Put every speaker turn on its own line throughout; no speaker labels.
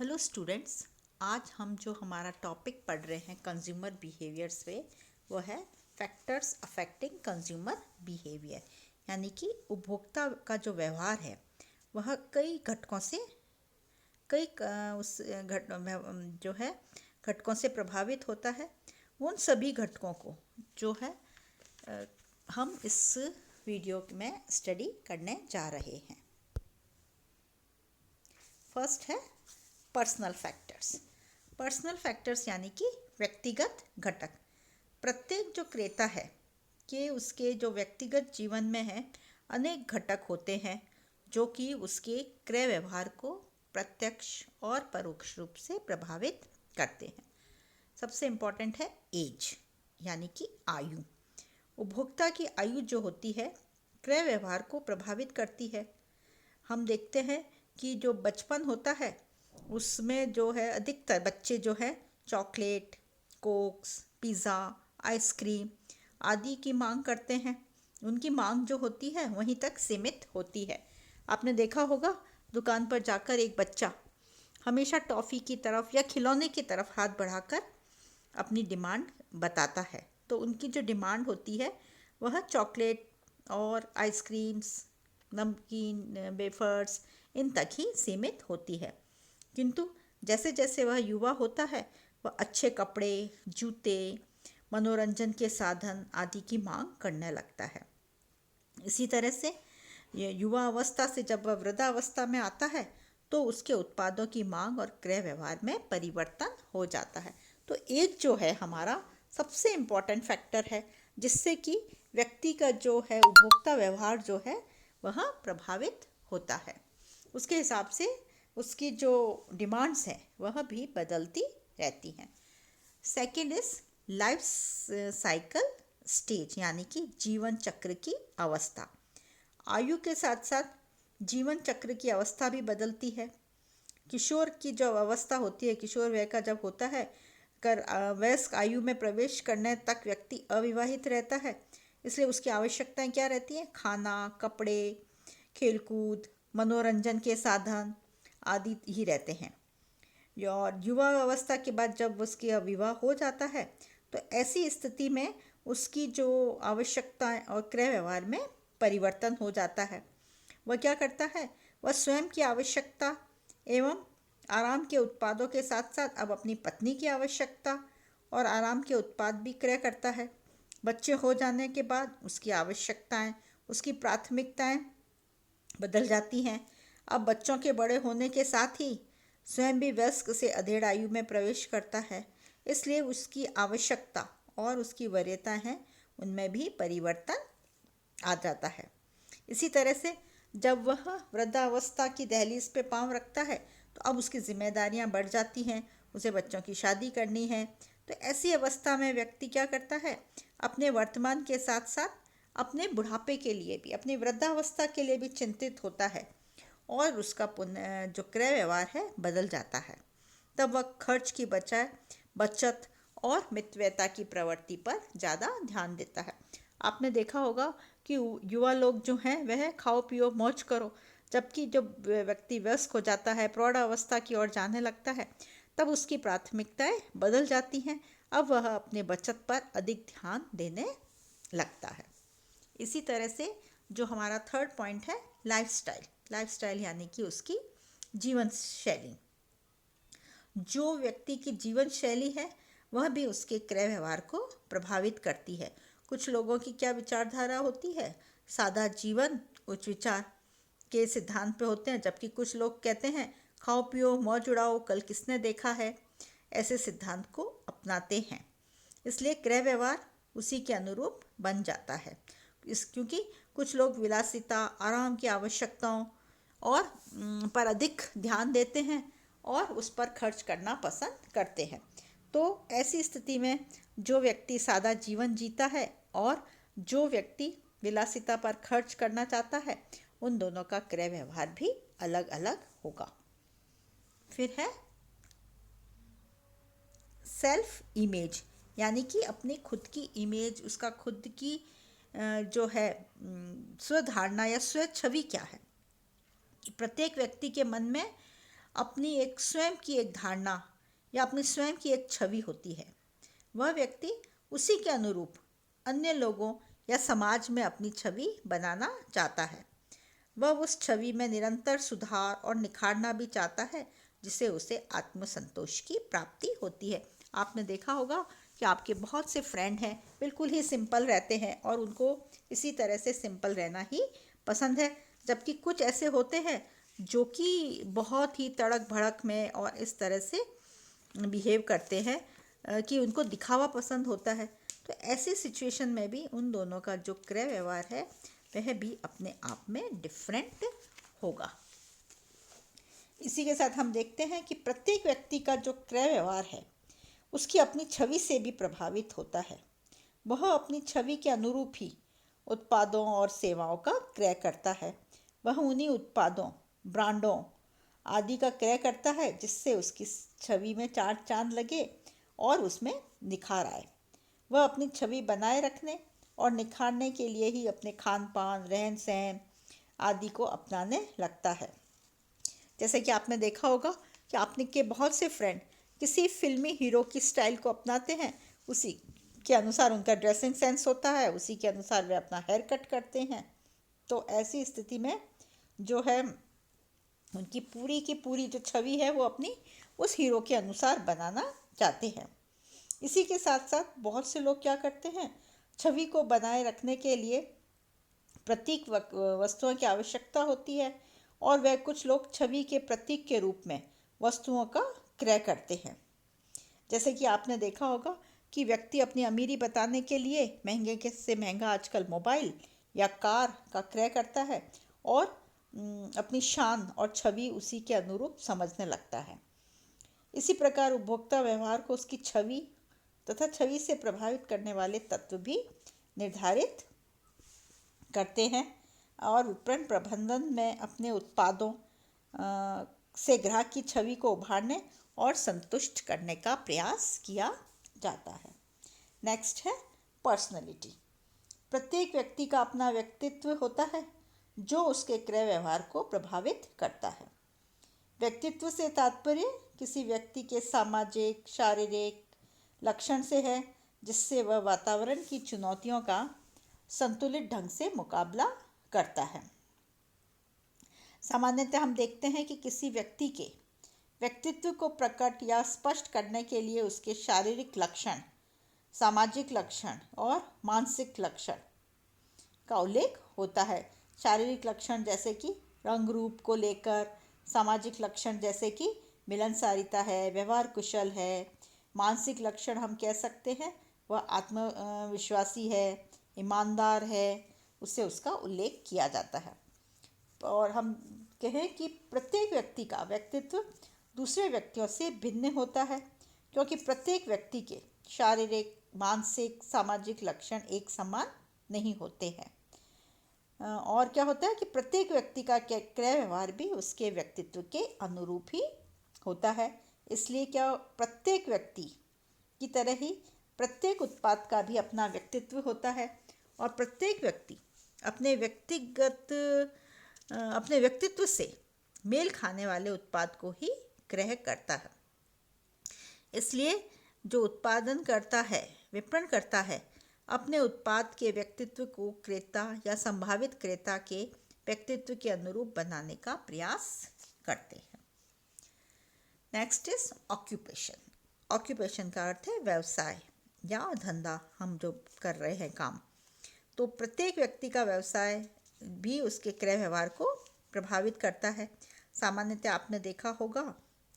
Hello students. आज हम जो हमारा टॉपिक पढ़ रहे हैं कंज्यूमर बिहेवियर्स पे, वो है फैक्टर्स अफेक्टिंग कंज्यूमर बिहेवियर। यानी कि उपभोक्ता का जो व्यवहार है वह कई घटकों से कई उस जो है घटकों से प्रभावित होता है। उन सभी घटकों को जो है अ, हम इस वीडियो में स्टडी करने जा रहे हैं। फर्स्ट है पर्सनल फैक्टर्स। पर्सनल फैक्टर्स यानी कि व्यक्तिगत घटक। प्रत्येक जो क्रेता है कि उसके जो व्यक्तिगत जीवन में है अनेक घटक होते हैं जो कि उसके क्रय व्यवहार को प्रत्यक्ष और परोक्ष रूप से प्रभावित करते हैं। सबसे इम्पोर्टेंट है एज यानी कि आयु। उपभोक्ता की आयु जो होती है क्रय व्यवहार को प्रभावित करती है। हम देखते हैं कि जो बचपन होता है उसमें जो है अधिकतर बच्चे जो है चॉकलेट, कोक्स, पिज़्ज़ा, आइसक्रीम आदि की मांग करते हैं। उनकी मांग जो होती है वहीं तक सीमित होती है। आपने देखा होगा दुकान पर जाकर एक बच्चा हमेशा टॉफ़ी की तरफ या खिलौने की तरफ हाथ बढ़ाकर अपनी डिमांड बताता है। तो उनकी जो डिमांड होती है वह चॉकलेट और आइसक्रीम्स, नमकीन, वेफर्स इन तक ही सीमित होती है। किंतु जैसे जैसे वह युवा होता है वह अच्छे कपड़े, जूते, मनोरंजन के साधन आदि की मांग करने लगता है। इसी तरह से ये युवा अवस्था से जब वह वृद्धावस्था में आता है तो उसके उत्पादों की मांग और क्रय व्यवहार में परिवर्तन हो जाता है। तो एज जो है हमारा सबसे इम्पॉर्टेंट फैक्टर है जिससे कि व्यक्ति का जो है उपभोक्ता व्यवहार जो है वह प्रभावित होता है। उसके हिसाब से उसकी जो डिमांड्स हैं वह भी बदलती रहती हैं। Second is life cycle stage यानी कि जीवन चक्र की अवस्था। आयु के साथ साथ जीवन चक्र की अवस्था भी बदलती है। किशोर की जो अवस्था होती है, किशोर वय का जब होता है कर वयस्क आयु में प्रवेश करने तक व्यक्ति अविवाहित रहता है। इसलिए उसकी आवश्यकताएं क्या रहती हैं? खाना, कपड़े, खेलकूद, मनोरंजन के साधन आदि ही रहते हैं। और युवा अवस्था के बाद जब उसकी विवाह हो जाता है तो ऐसी स्थिति में उसकी जो आवश्यकताएं और क्रय व्यवहार में परिवर्तन हो जाता है। वह क्या करता है? वह स्वयं की आवश्यकता एवं आराम के उत्पादों के साथ साथ अब अपनी पत्नी की आवश्यकता और आराम के उत्पाद भी क्रय करता है। बच्चे हो जाने के बाद उसकी आवश्यकताएं, उसकी प्राथमिकताएं बदल जाती हैं। अब बच्चों के बड़े होने के साथ ही स्वयं भी वयस्क से अधेड़ आयु में प्रवेश करता है। इसलिए उसकी आवश्यकता और उसकी वरीयता हैं उनमें भी परिवर्तन आ जाता है। इसी तरह से जब वह वृद्धावस्था की दहलीज पे पांव रखता है तो अब उसकी जिम्मेदारियां बढ़ जाती हैं। उसे बच्चों की शादी करनी है। तो ऐसी अवस्था में व्यक्ति क्या करता है? अपने वर्तमान के साथ साथ अपने बुढ़ापे के लिए भी, अपनी वृद्धावस्था के लिए भी चिंतित होता है और उसका पुनः जो क्रय व्यवहार है बदल जाता है। तब वह खर्च की बचाए बचत और मितव्ययता की प्रवृत्ति पर ज़्यादा ध्यान देता है। आपने देखा होगा कि युवा लोग जो हैं वह खाओ पियो मौज करो, जबकि जब व्यक्ति वयस्क हो जाता है, प्रौढ़ अवस्था की ओर जाने लगता है, तब उसकी प्राथमिकताएं बदल जाती हैं। अब वह अपने बचत पर अधिक ध्यान देने लगता है। इसी तरह से जो हमारा थर्ड पॉइंट है लाइफस्टाइल। लाइफस्टाइल यानी कि उसकी जीवन शैली। जो व्यक्ति की जीवन शैली है वह भी उसके क्रय व्यवहार को प्रभावित करती है। कुछ लोगों की क्या विचारधारा होती है? सादा जीवन उच्च विचार के सिद्धांत पे होते हैं, जबकि कुछ लोग कहते हैं खाओ पियो मौज उड़ाओ कल किसने देखा है, ऐसे सिद्धांत को अपनाते हैं। इसलिए क्रय व्यवहार उसी के अनुरूप बन जाता है। क्योंकि कुछ लोग विलासिता, आराम की आवश्यकताओं और पर अधिक ध्यान देते हैं और उस पर खर्च करना पसंद करते हैं। तो ऐसी स्थिति में जो व्यक्ति सादा जीवन जीता है और जो व्यक्ति विलासिता पर खर्च करना चाहता है उन दोनों का क्रय व्यवहार भी अलग अलग होगा। फिर है सेल्फ इमेज यानी कि अपनी खुद की इमेज, उसका खुद की जो है स्वधारणा या स्व छवि क्या है। प्रत्येक व्यक्ति के मन में अपनी एक स्वयं की एक धारणा या अपनी स्वयं की एक छवि होती है। वह व्यक्ति उसी के अनुरूप अन्य लोगों या समाज में अपनी छवि बनाना चाहता है। वह उस छवि में निरंतर सुधार और निखारना भी चाहता है, जिससे उसे आत्मसंतोष की प्राप्ति होती है। आपने देखा होगा कि आपके बहुत से फ्रेंड हैं, बिल्कुल ही सिंपल रहते हैं और उनको इसी तरह से सिंपल रहना ही पसंद है, जबकि कुछ ऐसे होते हैं जो कि बहुत ही तड़क भड़क में और इस तरह से बिहेव करते हैं कि उनको दिखावा पसंद होता है। तो ऐसी सिचुएशन में भी उन दोनों का जो क्रय व्यवहार है वह भी अपने आप में डिफरेंट होगा। इसी के साथ हम देखते हैं कि प्रत्येक व्यक्ति का जो क्रय व्यवहार है उसकी अपनी छवि से भी प्रभावित होता है। वह अपनी छवि के अनुरूप ही उत्पादों और सेवाओं का क्रय करता है। वह उन्हीं उत्पादों, ब्रांडों आदि का क्रय करता है जिससे उसकी छवि में चार चांद लगे और उसमें निखार आए। वह अपनी छवि बनाए रखने और निखारने के लिए ही अपने खान पान, रहन सहन आदि को अपनाने लगता है। जैसे कि आपने देखा होगा कि आपने के बहुत से फ्रेंड किसी फिल्मी हीरो की स्टाइल को अपनाते हैं, उसी के अनुसार उनका ड्रेसिंग सेंस होता है, उसी के अनुसार वे अपना हेयर कट करते हैं। तो ऐसी स्थिति में जो है उनकी पूरी की पूरी जो छवि है वो अपनी उस हीरो के अनुसार बनाना चाहते हैं। इसी के साथ साथ बहुत से लोग क्या करते हैं, छवि को बनाए रखने के लिए प्रतीक वस्तुओं की आवश्यकता होती है और वह कुछ लोग छवि के प्रतीक के रूप में वस्तुओं का क्रय करते हैं। जैसे कि आपने देखा होगा कि व्यक्ति अपनी अमीरी बताने के लिए महंगे के से महंगा आजकल मोबाइल या कार का क्रय करता है और अपनी शान और छवि उसी के अनुरूप समझने लगता है। इसी प्रकार उपभोक्ता व्यवहार को उसकी छवि तथा छवि से प्रभावित करने वाले तत्व भी निर्धारित करते हैं और विपणन प्रबंधन में अपने उत्पादों से ग्राहक की छवि को उभारने और संतुष्ट करने का प्रयास किया जाता है। नेक्स्ट है पर्सनैलिटी। प्रत्येक व्यक्ति का अपना व्यक्तित्व होता है जो उसके क्रय व्यवहार को प्रभावित करता है। व्यक्तित्व से तात्पर्य किसी व्यक्ति के सामाजिक, शारीरिक लक्षण से है जिससे वह वातावरण की चुनौतियों का संतुलित ढंग से मुकाबला करता है। सामान्यतः हम देखते हैं कि किसी व्यक्ति के व्यक्तित्व को प्रकट या स्पष्ट करने के लिए उसके शारीरिक लक्षण, सामाजिक लक्षण और मानसिक लक्षण का उल्लेख होता है। शारीरिक लक्षण जैसे कि रंग रूप को लेकर, सामाजिक लक्षण जैसे कि मिलनसारिता है, व्यवहार कुशल है, मानसिक लक्षण हम कह सकते हैं वह आत्मविश्वासी है, ईमानदार है, उससे उसका उल्लेख किया जाता है। और हम कहें कि प्रत्येक व्यक्ति का व्यक्तित्व दूसरे व्यक्तियों से भिन्न होता है क्योंकि प्रत्येक व्यक्ति के शारीरिक, मानसिक, सामाजिक लक्षण एक समान नहीं होते हैं। और क्या होता है कि प्रत्येक व्यक्ति का क्रय व्यवहार भी उसके व्यक्तित्व के अनुरूप ही होता है। इसलिए क्या प्रत्येक व्यक्ति की तरह ही प्रत्येक उत्पाद का भी अपना व्यक्तित्व होता है और प्रत्येक व्यक्ति अपने व्यक्तित्व से मेल खाने वाले उत्पाद को ही क्रय करता है। इसलिए जो उत्पादन करता है, विपणन करता है, अपने उत्पाद के व्यक्तित्व को क्रेता या संभावित क्रेता के व्यक्तित्व के अनुरूप बनाने का प्रयास करते हैं। Next is occupation. ऑक्यूपेशन का अर्थ है व्यवसाय या धंधा, हम जो कर रहे हैं काम। तो प्रत्येक व्यक्ति का व्यवसाय भी उसके क्रय व्यवहार को प्रभावित करता है। सामान्यतः आपने देखा होगा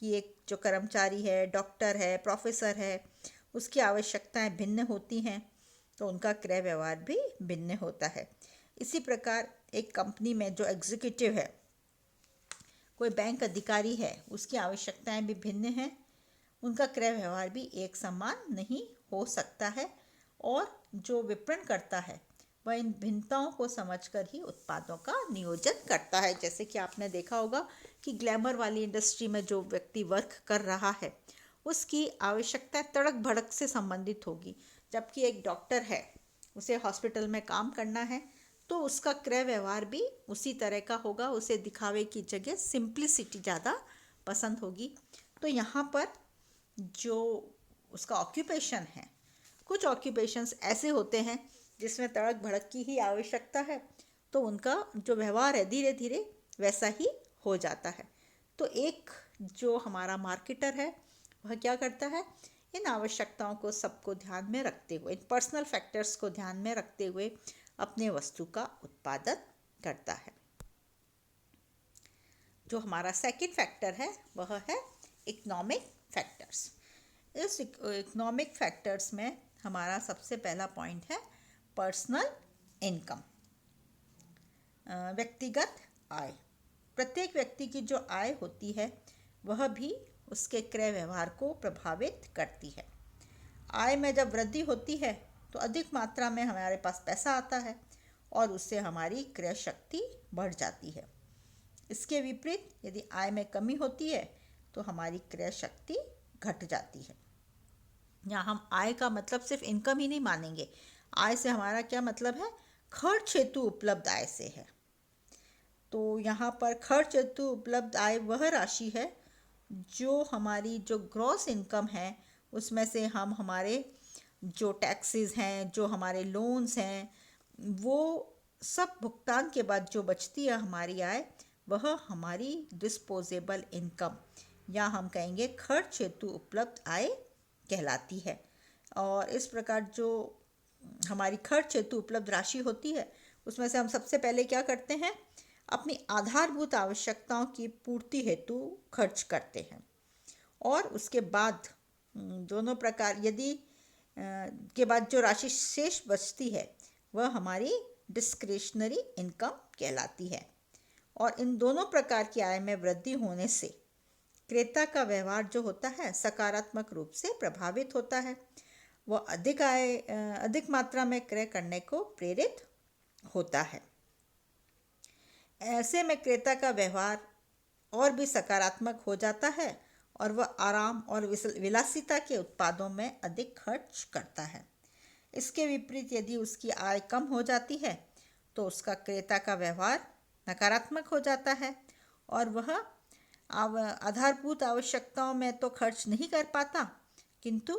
कि एक जो कर्मचारी है, डॉक्टर है, प्रोफेसर है, उसकी आवश्यकताएं भिन्न होती हैं तो उनका क्रय व्यवहार भी भिन्न होता है। इसी प्रकार एक कंपनी में जो एग्जीक्यूटिव है, कोई बैंक अधिकारी है, उसकी आवश्यकताएं भी भिन्न हैं, उनका क्रय व्यवहार भी एक समान नहीं हो सकता है। और जो विपणन करता है वह इन भिन्नताओं को समझकर ही उत्पादों का नियोजन करता है। जैसे कि आपने देखा होगा कि ग्लैमर वाली इंडस्ट्री में जो व्यक्ति वर्क कर रहा है उसकी आवश्यकता तड़क भड़क से संबंधित होगी, जबकि एक डॉक्टर है, उसे हॉस्पिटल में काम करना है तो उसका क्रय व्यवहार भी उसी तरह का होगा। उसे दिखावे की जगह सिंप्लिसिटी ज़्यादा पसंद होगी। तो यहाँ पर जो उसका ऑक्यूपेशन है, कुछ ऑक्यूपेशंस ऐसे होते हैं जिसमें तड़क भड़क की ही आवश्यकता है, तो उनका जो व्यवहार है धीरे धीरे वैसा ही हो जाता है। तो एक जो हमारा मार्केटर है वह क्या करता है, इन आवश्यकताओं को सबको ध्यान में रखते हुए, इन पर्सनल फैक्टर्स को ध्यान में रखते हुए अपने वस्तु का उत्पादन करता है। जो हमारा सेकंड फैक्टर है वह है इकोनॉमिक फैक्टर्स। इस इकोनॉमिक फैक्टर्स में हमारा सबसे पहला पॉइंट है पर्सनल इनकम, व्यक्तिगत आय। प्रत्येक व्यक्ति की जो आय होती है वह भी उसके क्रय व्यवहार को प्रभावित करती है। आय में जब वृद्धि होती है तो अधिक मात्रा में हमारे पास पैसा आता है और उससे हमारी क्रय शक्ति बढ़ जाती है। इसके विपरीत यदि आय में कमी होती है तो हमारी क्रय शक्ति घट जाती है। यहाँ हम आय का मतलब सिर्फ इनकम ही नहीं मानेंगे। आय से हमारा क्या मतलब है, खर्च हेतु उपलब्ध आय से है। तो यहाँ पर खर्च हेतु उपलब्ध आय वह राशि है जो हमारी जो ग्रॉस इनकम है उसमें से हम हमारे जो टैक्सेस हैं, जो हमारे लोन्स हैं, वो सब भुगतान के बाद जो बचती है हमारी आय, वह हमारी डिस्पोजेबल इनकम या हम कहेंगे खर्च हेतु उपलब्ध आय कहलाती है। और इस प्रकार जो हमारी खर्च हेतु उपलब्ध राशि होती है उसमें से हम सबसे पहले क्या करते हैं, अपनी आधारभूत आवश्यकताओं की पूर्ति हेतु खर्च करते हैं। और उसके बाद दोनों प्रकार यदि के बाद जो राशि शेष बचती है वह हमारी डिस्क्रिशनरी इनकम कहलाती है। और इन दोनों प्रकार की आय में वृद्धि होने से क्रेता का व्यवहार जो होता है सकारात्मक रूप से प्रभावित होता है। वह अधिक मात्रा में क्रय करने को प्रेरित होता है। ऐसे में क्रेता का व्यवहार और भी सकारात्मक हो जाता है और वह आराम और विलासिता के उत्पादों में अधिक खर्च करता है। इसके विपरीत यदि उसकी आय कम हो जाती है तो उसका क्रेता का व्यवहार नकारात्मक हो जाता है और वह आधारभूत आवश्यकताओं में तो खर्च नहीं कर पाता, किंतु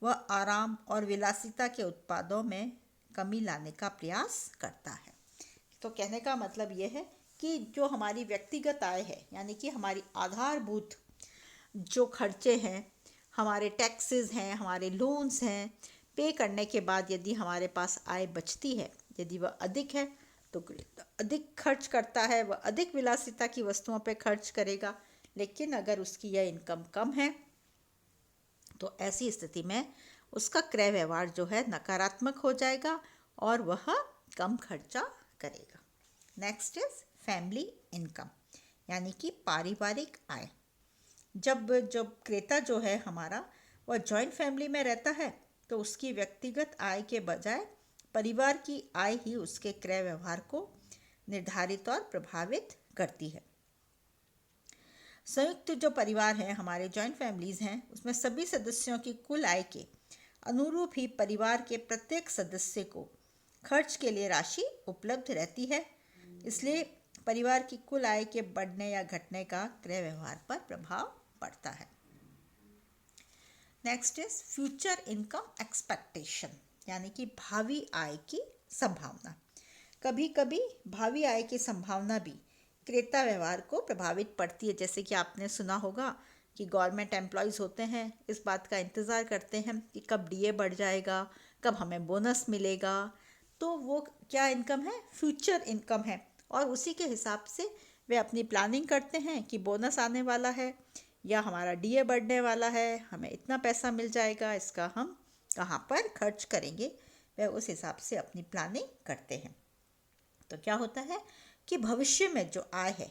वह आराम और विलासिता के उत्पादों में कमी लाने का प्रयास करता है। तो कहने का मतलब ये है कि जो हमारी व्यक्तिगत आय है, यानी कि हमारी आधारभूत जो खर्चे हैं, हमारे टैक्सेस हैं, हमारे लोन्स हैं, पे करने के बाद यदि हमारे पास आय बचती है, यदि वह अधिक है तो अधिक खर्च करता है, वह अधिक विलासिता की वस्तुओं पे खर्च करेगा। लेकिन अगर उसकी यह इनकम कम है तो ऐसी स्थिति में उसका क्रय व्यवहार जो है नकारात्मक हो जाएगा और वह कम खर्चा करेगा। नेक्स्ट इज फैमिली इनकम, यानी कि पारिवारिक आय। जब क्रेता जो है हमारा वह जॉइंट फैमिली में रहता है तो उसकी व्यक्तिगत आय के बजाय परिवार की आय ही उसके क्रय व्यवहार को निर्धारित और प्रभावित करती है। संयुक्त जो परिवार है, हमारे जॉइंट फैमिलीज हैं, उसमें सभी सदस्यों की कुल आय के अनुरूप ही परिवार के प्रत्येक सदस्य को खर्च के लिए राशि उपलब्ध रहती है। इसलिए परिवार की कुल आय के बढ़ने या घटने का क्रय व्यवहार पर प्रभाव पड़ता है। Next is future income expectation, यानी कि भावी आय की संभावना। कभी कभी भावी आय की संभावना भी क्रेता व्यवहार को प्रभावित पड़ती है। जैसे कि आपने सुना होगा कि गवर्नमेंट एम्प्लॉयज़ होते हैं, इस बात का इंतज़ार करते हैं कि कब डीए बढ़ जाएगा, कब हमें बोनस मिलेगा। तो वो क्या इनकम है, फ्यूचर इनकम है, और उसी के हिसाब से वे अपनी प्लानिंग करते हैं कि बोनस आने वाला है या हमारा डीए बढ़ने वाला है, हमें इतना पैसा मिल जाएगा, इसका हम कहाँ पर खर्च करेंगे, वे उस हिसाब से अपनी प्लानिंग करते हैं। तो क्या होता है कि भविष्य में जो आय है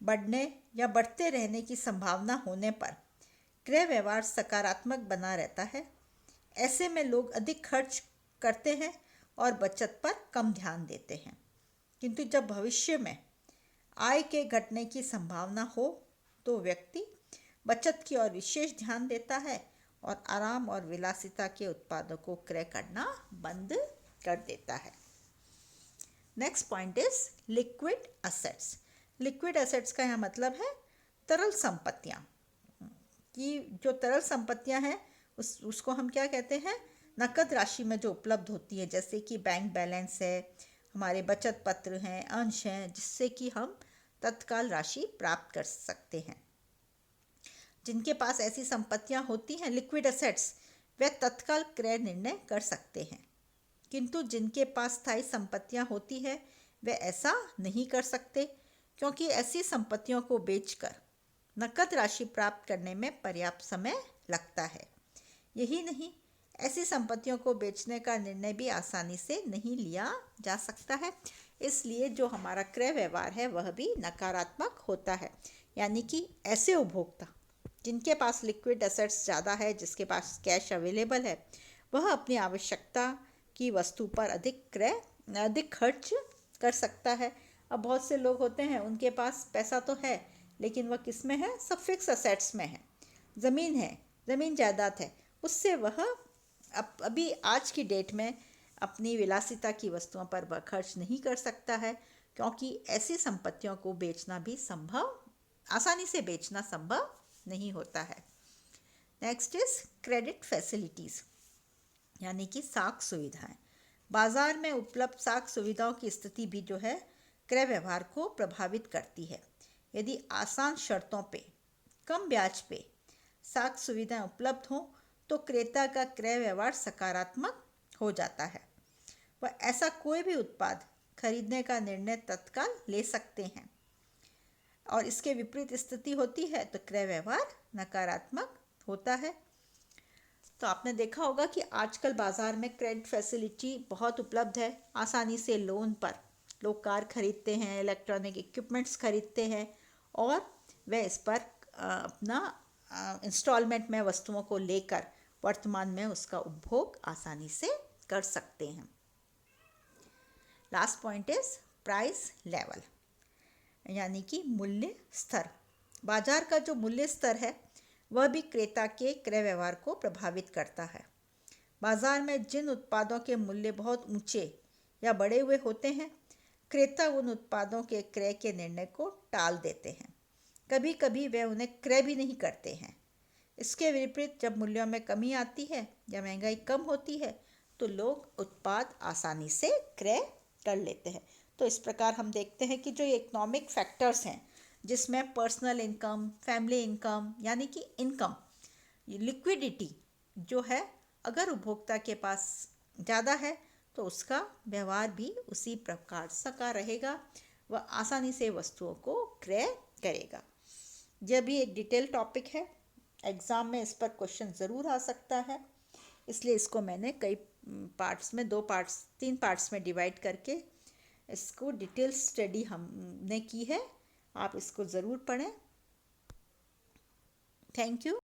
बढ़ने या बढ़ते रहने की संभावना होने पर क्रय व्यवहार सकारात्मक बना रहता है। ऐसे में लोग अधिक खर्च करते हैं और बचत पर कम ध्यान देते हैं। किंतु जब भविष्य में आय के घटने की संभावना हो तो व्यक्ति बचत की ओर विशेष ध्यान देता है और आराम और विलासिता के उत्पादों को क्रय करना बंद कर देता है। Next point is liquid assets. Liquid assets का यह मतलब है तरल संपत्तियाँ कि जो तरल संपत्तियाँ हैं उसको हम क्या कहते हैं, नकद राशि में जो उपलब्ध होती है, जैसे कि बैंक बैलेंस है, हमारे बचत पत्र हैं, अंश हैं, जिससे कि हम तत्काल राशि प्राप्त कर सकते हैं। जिनके पास ऐसी संपत्तियां होती हैं, लिक्विड एसेट्स, वे तत्काल क्रय निर्णय कर सकते हैं, किंतु जिनके पास स्थायी संपत्तियां होती है वे ऐसा नहीं कर सकते, क्योंकि ऐसी संपत्तियों को बेचकर नकद राशि प्राप्त करने में पर्याप्त समय लगता है। यही नहीं, ऐसी संपत्तियों को बेचने का निर्णय भी आसानी से नहीं लिया जा सकता है। इसलिए जो हमारा क्रय व्यवहार है वह भी नकारात्मक होता है। यानी कि ऐसे उपभोक्ता जिनके पास लिक्विड एसेट्स ज़्यादा है, जिसके पास कैश अवेलेबल है, वह अपनी आवश्यकता की वस्तु पर अधिक खर्च कर सकता है। अब बहुत से लोग होते हैं, उनके पास पैसा तो है, लेकिन वह किस में है, सब फिक्स एसेट्स में है, ज़मीन जायदाद है, उससे वह अभी आज की डेट में अपनी विलासिता की वस्तुओं पर वह खर्च नहीं कर सकता है, क्योंकि ऐसी संपत्तियों को आसानी से बेचना संभव नहीं होता है। नेक्स्ट इज क्रेडिट फैसिलिटीज़, यानी कि साख सुविधाएं। बाजार में उपलब्ध साख सुविधाओं की स्थिति भी जो है क्रय व्यवहार को प्रभावित करती है। यदि आसान शर्तों पे, कम ब्याज पे साख सुविधाएं उपलब्ध हों तो क्रेता का क्रय व्यवहार सकारात्मक हो जाता है। वह ऐसा कोई भी उत्पाद खरीदने का निर्णय तत्काल ले सकते हैं, और इसके विपरीत स्थिति होती है तो क्रय व्यवहार नकारात्मक होता है। तो आपने देखा होगा कि आजकल बाज़ार में क्रेडिट फैसिलिटी बहुत उपलब्ध है। आसानी से लोन पर लोग कार खरीदते हैं, इलेक्ट्रॉनिक इक्विपमेंट्स खरीदते हैं, और वे इस पर अपना इंस्टॉलमेंट में वस्तुओं को लेकर वर्तमान में उसका उपभोग आसानी से कर सकते हैं। Last point is price level, यानी कि मूल्य स्तर। बाजार का जो मूल्य स्तर है वह भी क्रेता के क्रय व्यवहार को प्रभावित करता है। बाजार में जिन उत्पादों के मूल्य बहुत ऊंचे या बढ़े हुए होते हैं, क्रेता उन उत्पादों के क्रय के निर्णय को टाल देते हैं। कभी कभी वे उन्हें क्रय भी नहीं करते हैं। इसके विपरीत जब मूल्यों में कमी आती है या महंगाई कम होती है तो लोग उत्पाद आसानी से क्रय कर लेते हैं। तो इस प्रकार हम देखते हैं कि जो इकोनॉमिक फैक्टर्स हैं, जिसमें पर्सनल इनकम, फैमिली इनकम, यानी कि इनकम, लिक्विडिटी जो है, अगर उपभोक्ता के पास ज़्यादा है तो उसका व्यवहार भी उसी प्रकार का रहेगा, वह आसानी से वस्तुओं को क्रय करेगा। यह भी एक डिटेल टॉपिक है, एग्ज़ाम में इस पर क्वेश्चन ज़रूर आ सकता है, इसलिए इसको मैंने कई पार्ट्स में, 3 पार्ट्स में डिवाइड करके इसको डिटेल स्टडी हमने की है। आप इसको ज़रूर पढ़ें। Thank you.